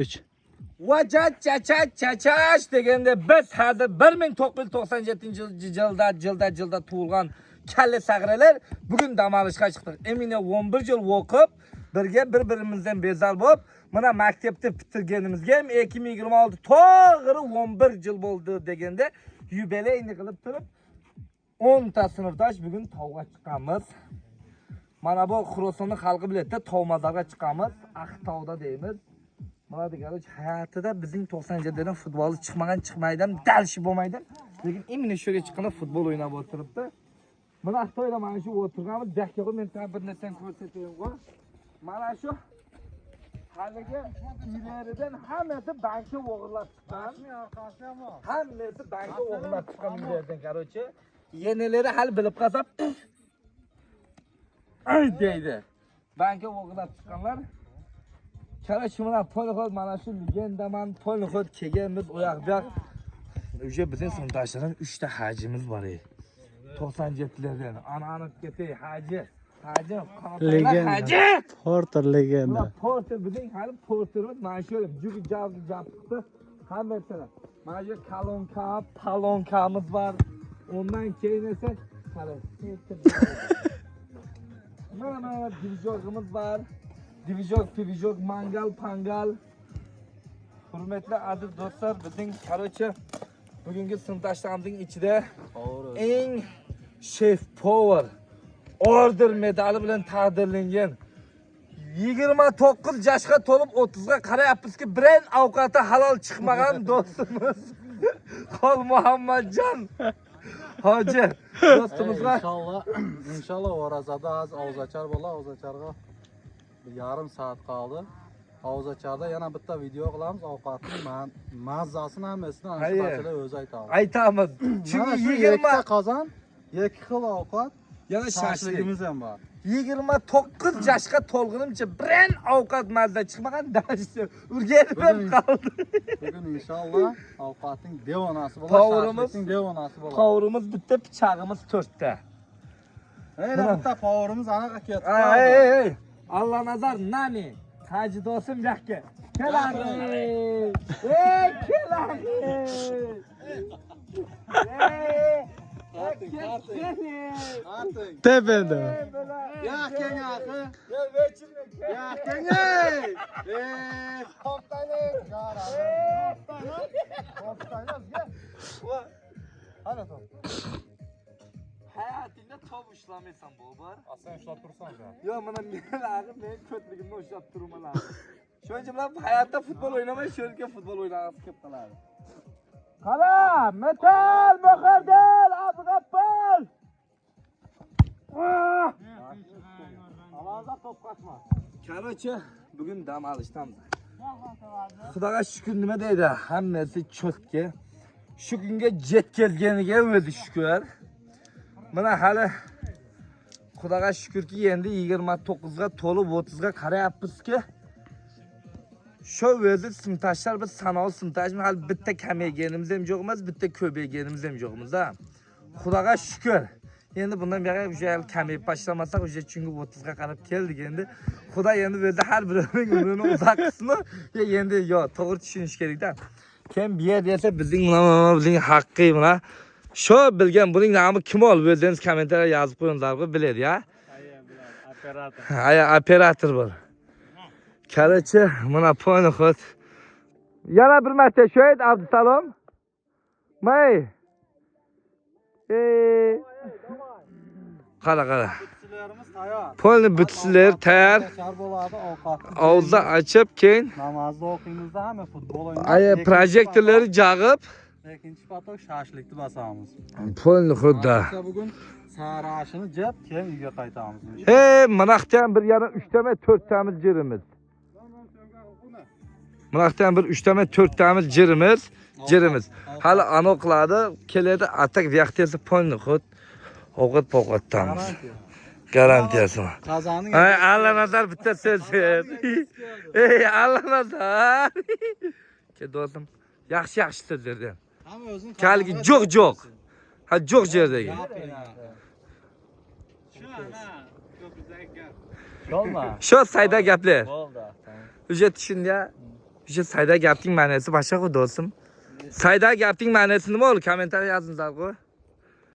3. Vajat chachash deganda biz hozir 1997-yilda tug'ilgan kalla sag'ralar bugun dam olishga chiqdik. Emine 11 yil o'qib, birga bir-birimizdan bezal bo'lib, mana maktabda bitirganimizga ham 2026 to'g'ri 11 yil bo'ldi deganda yubileyni qilib turib 10 ta sinfdosh bugun tog'ga chiqamiz. Mana bu Xurosonni xalqi biletda tog'mazarga chiqamiz. Aqtovda deymiz. Mana degan hayotida bizning 97dan futbolchi chiqmaydan dalshi bo'lmaydi. Lekin imini shuga chiqqanda futbol o'ynab o'tiribdi. Mana Xitoyda mana shu o'tirganmiz. Dakika men sizga bir narsani ko'rsatayman. Mana shu haligi ileridan hammasi bankka o'g'irlab chiqqan. Hammasi bankka o'g'irlab chiqqan yerdan, qarochi. Yenilari hal bilib qolsa ay deydi. Bankka o'g'irlab chiqqanlar. Qarashim mana Polxod mana shu legendaman Polxod kelganmiz u yoqda. O'sha bizning sinfdoshlardan 3 ta hajimiz bor edi. 97lardan. Ana ketay haji. Haji Legenda. Haji. Porter legenda. Porter bizning hali Porterimiz mana shu jugi jabdi. Hammasini. Mana shu palonkamiz bor. Ondan keyin esa qarang. Mana divizorimiz bor. Divizor, mangal. Hurmatli aziz do'stlar, bizning qarochi bugungi sinfdoshlarimizning ichida eng Chef Power order medali bilan taqdirlangan 29 yoshga to'lib 30 ga qarayapmizki, biron ovqati halol chiqmagan do'stimiz Xol Muhammadjon hoji do'stimizga inshaalloh Orazada az ovzachar bo'la, ovzacharga yarım saat qoldi. Ovzacharda yana bitta video qilamiz. Ovqatning mazzasini hammasini anshubachada o'zi aytamiz. Aytamiz. Chunki 20 ta qozon, 2 xil ovqat, yana shashligimiz ham bor. 29 yoshga to'lgunimcha biron ovqat mazza chiqmagan dashti o'rganib qoldi. Bugun inshaalloh ovqatning devonasi bo'ladi, shashlikning devonasi bo'ladi. Qovurimiz bitta, pichog'imiz 4 ta. Yana bitta powerimiz anaqa ketdi. Ey. Allah nazar nani? Haji do'stim yoqqa. Keladi. Keladi. Tepende. Yaqin. Hayatında top uçlamaysan bobar. Sen uçlab tursan da. Yo, mana men ko'tligimni uçlab turman abi. Shuncha bilan hayotda futbol o'ynamay, sho'rga futbol o'ynag'isi kelib qoladi. Qara, metal, Boqardal, Abdug'appal. Avazda top qochma. Qarochi, bugun dam olishdamiz. Xudoga shukr, nima deydi? Hammasi cho'tga. Shu kunga yetkazganiga o'zi shukr. Mana hali Xudoga shukrki, endi 29 ga to'lib 30 ga qarayapmizki, shu o'zi sinfdoshlar biz sanoqli sinfdoshmi hali bitta kamayganimiz ham yo'q emas, bitta ko'payganimiz ham yo'q emas. Xudoga shukr. Endi bundan beri o'sha kamayib boshlamasak, o'sha chunki 30 ga qarab keldik endi. Xudo endi o'zi har birining umrini uzoq qilsin. Endi to'g'ri tushunish kerak-da. Kim bir yer desa bizning haqqi mana. Shu bilgan buning nomi kim ol? O'zingiz kommentariyga yozib qo'yinglar, biladi ya. Operator. Operator bor. Qarachi, mana Polxod. Yana bir marta shoyid Abdusalom. May. Qara. Butchilarimiz tayyor. Polni butchilar tayyor. Shar bo'ladi, ovqat. Og'zni ochib, keyin Namozni o'qingizda hamma futbol o'ynaydi. projektorlarni jag'ib, Ikkinchi patok shashlikni basamiz. Polxodda. Bugun sarashini jeb, keyin uyga qaytamiz. Mana yoqdan bir yana 3 tama 4 tamiz jirimiz. Mana yoqdan bir 3 tama 4 tamiz jirimiz. Hali anoqladi, keladi, atak vaqtiyasi Polxod ovqat-povqatdamiz. Garantiyasi. Qazoning Allah nazar bitta so'z. Allah nazar. Ke do'stim, yaxshi so'zlardan. hamma o'zini Kalgi jo'q. Ha jo'q yerdagi. Olma. Shu sayda gaplar. Bo'ldi. O'sha tushunda Şu sayda gapning ma'nosi boshqa ku do'stim. Sayda gapning ma'nosi nima bo'ldi? Kommentariy yozinglar ku.